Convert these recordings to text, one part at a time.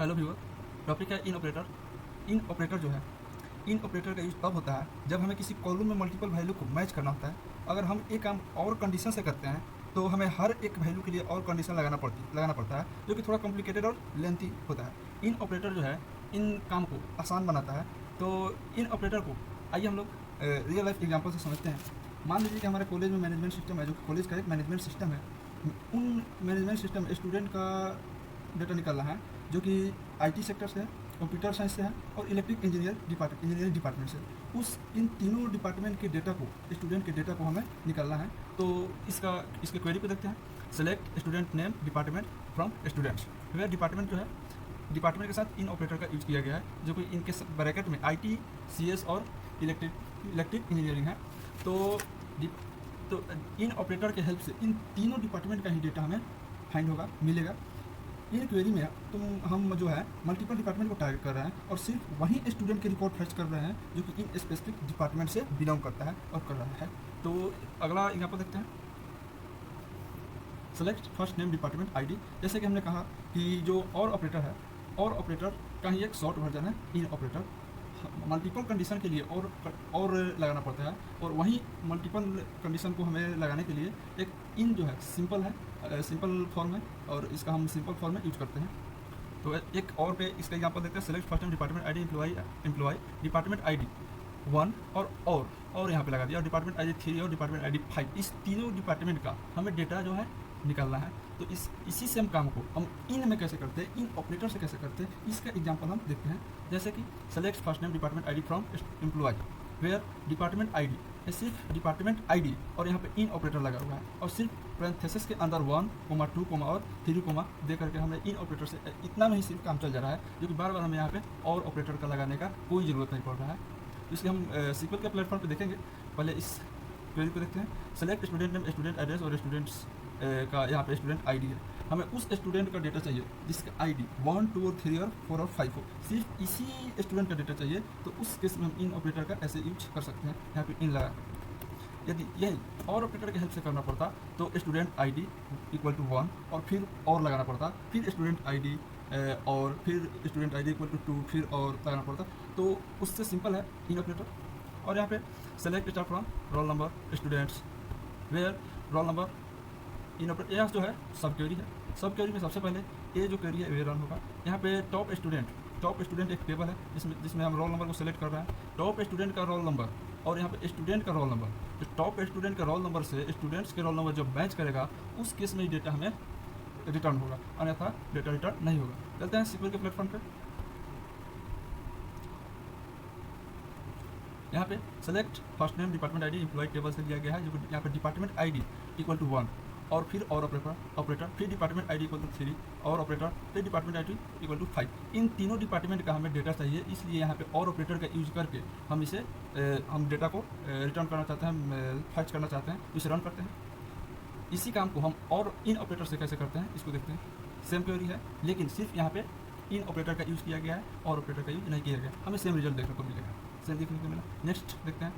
Hello viewer, topic है इन operator. इन operator जो है, इन ऑपरेटर का यूज तब होता है जब हमें किसी कॉलम में मल्टीपल वैल्यू को मैच करना होता है। अगर हम एक काम और कंडीशन से करते हैं तो हमें हर एक वैल्यू के लिए और कंडीशन लगाना पड़ता है, जो कि थोड़ा कॉम्प्लिकेटेड और लेंथी होता है। इन ऑपरेटर जो है इन काम को आसान बनाता है। तो इन ऑपरेटर को आइए हम लोग रियल लाइफ एग्जाम्पल से समझते हैं। मान लीजिए कि हमारे कॉलेज में मैनेजमेंट सिस्टम है, जो कि कॉलेज का एक मैनेजमेंट सिस्टम है। उन मैनेजमेंट सिस्टम स्टूडेंट का डेटा निकलना है, जो कि आईटी सेक्टर से है, कंप्यूटर साइंस से है और इलेक्ट्रिक इंजीनियरिंग डिपार्टमेंट से। उस इन तीनों डिपार्टमेंट के डेटा को, स्टूडेंट के डेटा को हमें निकालना है। तो इसके क्वेरी को देखते हैं। Select student name department from students. वह डिपार्टमेंट जो है, डिपार्टमेंट के साथ इन ऑपरेटर का यूज किया गया है, जो कि इनके ब्रैकेट में आईटी, सीएस और इलेक्ट्रिक इंजीनियरिंग है। तो तो इन ऑपरेटर के हेल्प से इन तीनों डिपार्टमेंट का ही डेटा हमें फाइंड होगा, मिलेगा। इन क्वेरी में हम जो है मल्टीपल डिपार्टमेंट को टारगेट कर रहे हैं और सिर्फ वही स्टूडेंट के रिकॉर्ड फर्स्ट कर रहे हैं जो कि इन स्पेसिफिक डिपार्टमेंट से बिलोंग करता है और कर रहा है। तो अगला एग्जाम्पल देखते हैं। Select first name department ID. जैसे कि हमने कहा कि जो और ऑपरेटर है, और ऑपरेटर का ही एक शॉर्ट वर्जन है इन ऑपरेटर। मल्टीपल कंडीशन के लिए और लगाना पड़ता है, और वहीं मल्टीपल कंडीशन को हमें लगाने के लिए एक इन जो है सिंपल है, सिंपल फॉर्म है, और इसका हम सिंपल फॉर्म में यूज करते हैं। तो एक और पे इसका एग्जांपल देखते हैं। Select first name department ID employ department ID 1 और यहाँ पे लगा दिया, और डिपार्टमेंट आईडी 3 और डिपार्टमेंट आईडी 5, इस तीनों डिपार्टमेंट का हमें डेटा जो है निकालना है। तो इसी सेम काम को हम इन में कैसे करते हैं, इन ऑपरेटर से कैसे करते हैं, इसका एग्जांपल हम देखते हैं। जैसे कि select first name department ID from employ where department ID, सिर्फ डिपार्टमेंट आईडी और यहाँ पे इन ऑपरेटर लगा हुआ है, और सिर्फ पैरेंथेसिस के अंदर 1, 2 और 3 दे करके हमें इन ऑपरेटर से इतना में ही सिर्फ काम चल जा रहा है, जो कि बार बार हमें यहाँ पे और ऑपरेटर का लगाने का कोई ज़रूरत नहीं पड़ रहा है। तो इसलिए हम सीक्वल के प्लेटफॉर्म पे देखेंगे। पहले इस क्वेरी को देखते हैं। Select student name, student address और स्टूडेंट्स का यहाँ पे स्टूडेंट आईडी है। हमें उस स्टूडेंट का डेटा चाहिए जिसका आईडी 1, 2 और 3 और 4 और 5 हो। सिर्फ इसी स्टूडेंट का डेटा चाहिए, तो उस केस में हम इन ऑपरेटर का ऐसे यूज कर सकते हैं। यहाँ पे इन लगा। यदि यही और ऑपरेटर की हेल्प से करना पड़ता तो स्टूडेंट आईडी इक्वल टू 1 और फिर और लगाना पड़ता, फिर स्टूडेंट आईडी और फिर स्टूडेंट आईडी इक्वल टू 2, फिर और लगाना पड़ता। तो उससे सिंपल है इन ऑपरेटर। और यहाँ पे select star from roll number students where roll number in operator. यह जो है सब क्वेरी है। सब क्वेरी में सबसे पहले ये जो क्वेरी है वे रन होगा। यहाँ पे टॉप स्टूडेंट एक टेबल है जिसमें हम रोल नंबर को सेलेक्ट कर रहे हैं। टॉप स्टूडेंट का रोल नंबर और यहाँ पे स्टूडेंट का रोल नंबर, तो टॉप स्टूडेंट का रोल नंबर से स्टूडेंट्स के रोल नंबर जब मैच करेगा उस केस में डेटा हमें रिटर्न होगा, अन्यथा डेटा रिटर्न नहीं होगा। चलते हैं सीक्वल के प्लेटफॉर्म पे। यहाँ पे select first name department ID employ table से दिया गया है, जो कि यहाँ पे डिपार्टमेंट आईडी इक्वल टू 1 और फिर और ऑपरेटर फिर डिपार्टमेंट आईडी इक्वल टू 3 और ऑपरेटर फिर डिपार्टमेंट आईडी इक्वल टू 5। इन तीनों डिपार्टमेंट का हमें डेटा चाहिए, इसलिए यहाँ पे और ऑपरेटर का यूज करके हम इसे हम डेटा को रिटर्न करना चाहते हैं, फर्च करना चाहते हैं, इसे रन करते हैं। इसी काम को हम और इन ऑपरेटर से कैसे करते हैं इसको देखते हैं। सेम क्वेरी है, लेकिन सिर्फ यहाँ पे इन ऑपरेटर का यूज़ किया गया है और ऑपरेटर का यूज नहीं किया गया। हमें सेम रिजल्ट देखने को मिलेगा, सेम देखने को मिला। नेक्स्ट देखते हैं,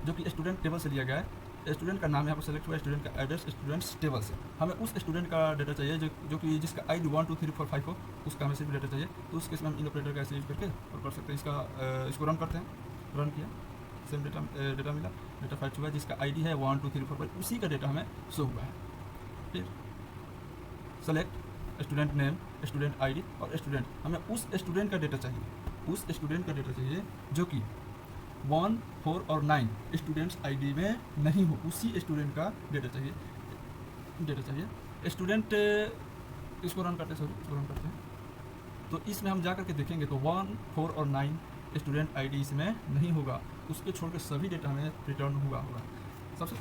जो कि स्टूडेंट टेबल से लिया गया है। स्टूडेंट का नाम यहाँ पर सेलेक्ट हुआ, स्टूडेंट का एड्रेस स्टूडेंट्स टेबल से। हमें उस स्टूडेंट का डेटा चाहिए जो कि जिसका आईडी 1, 2, 3, 4, 5 हो, उसका हमें सिर्फ डेटा चाहिए। तो उस केस में हम इन ऑपरेटर का ऐसे यूज करके और कर सकते हैं। इसको रन करते हैं। रन किया, सेम डेटा मिला, डेटा फैच हुआ जिसका आईडी है 1, 2, 3, 4, 5, उसी का डेटा हमें शो हुआ है। फिर select student name, student ID और स्टूडेंट, हमें उस स्टूडेंट का डेटा चाहिए जो कि 1, 4 और 9 स्टूडेंट्स आईडी में नहीं हो, उसी स्टूडेंट का डेटा चाहिए। स्टूडेंट इसको रन करते हैं। तो इसमें हम जा करके देखेंगे तो 1, 4 और 9 स्टूडेंट आईडी इसमें नहीं होगा, उसके छोड़ के सभी डेटा हमें रिटर्न हुआ होगा। सबसे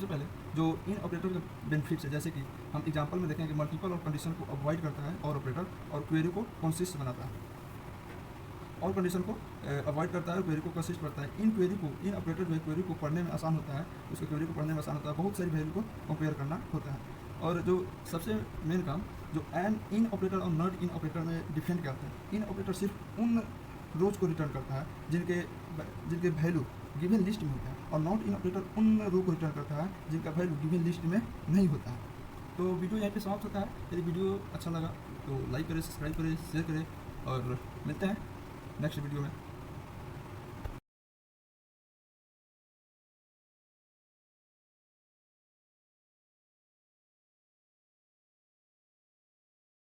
पहले जो इन ऑपरेटर के बेनिफिट्स है, जैसे कि हम एग्जांपल में देखेंगे मल्टीपल और कंडीशन को अवॉइड करता है और ऑपरेटर, और क्वेरी को कंसिस्ट बनाता है। और कंडीशन को अवॉइड करता है और क्वेरी को कंसिस्ट करता है। इन ऑपरेटर जो है क्वेरी को पढ़ने में आसान होता है, उसके क्वेरी को पढ़ने में आसान होता है, बहुत सारी वैल्यू को कंपेयर करना होता है। और जो सबसे मेन काम जो एंड इन ऑपरेटर और नॉट इन ऑपरेटर में डिफरेंट क्या होता है। इन ऑपरेटर सिर्फ उन रोज को रिटर्न करता है जिनके वैल्यू गिवन लिस्ट में होता है, और नॉट इन ऑपरेटर उन रो को रिटर्न करता है जिनका वैल्यू गिवन लिस्ट में नहीं होता है। तो वीडियो यहीं पे समाप्त होता है। यदि वीडियो अच्छा लगा तो लाइक करें, सब्सक्राइब करें, शेयर करें और मिलते हैं नेक्स्ट वीडियो में।